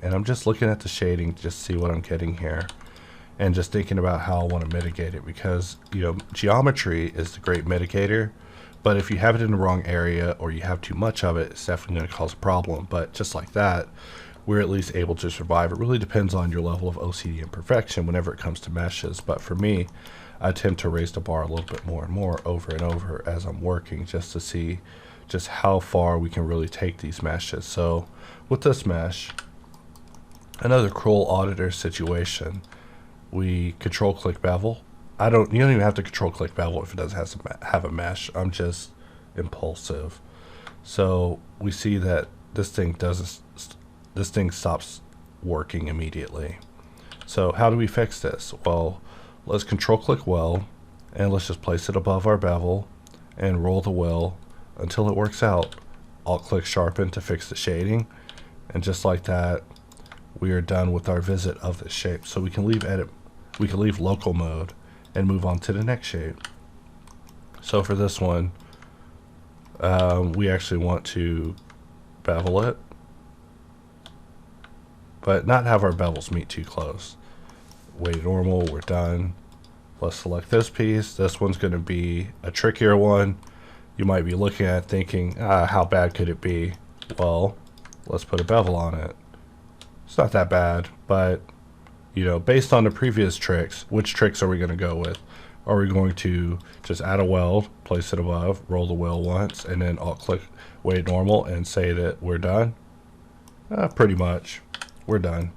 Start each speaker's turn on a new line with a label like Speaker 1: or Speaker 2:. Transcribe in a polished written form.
Speaker 1: and I'm just looking at the shading to just see what I'm getting here, and just thinking about how I want to mitigate it, because geometry is the great mitigator, but if you have it in the wrong area or you have too much of it, it's definitely going to cause a problem. But just like that, we're at least able to survive. It really depends on your level of OCD and perfection whenever it comes to meshes, but for me, I tend to raise the bar a little bit more and more over and over as I'm working, just to see just how far we can really take these meshes. So with this mesh, another cruel auditor situation, we control click bevel. You don't even have to control click bevel if it doesn't have a mesh. I'm just impulsive. So we see that this thing stops working immediately. So how do we fix this? Well, let's control click well, and let's just place it above our bevel and roll the well until it works out. Alt click sharpen to fix the shading, and just like that, we are done with our visit of this shape. So we can leave local mode and move on to the next shape. So for this one, we actually want to bevel it, but not have our bevels meet too close. Weight normal, we're done. Let's select this piece. This one's going to be a trickier one. You might be looking at it thinking, how bad could it be? Well, let's put a bevel on it. It's not that bad, but based on the previous tricks, which tricks are we going to go with? Are we going to just add a weld, place it above, roll the weld once, and then alt click weight normal and say that we're done? Pretty much, we're done.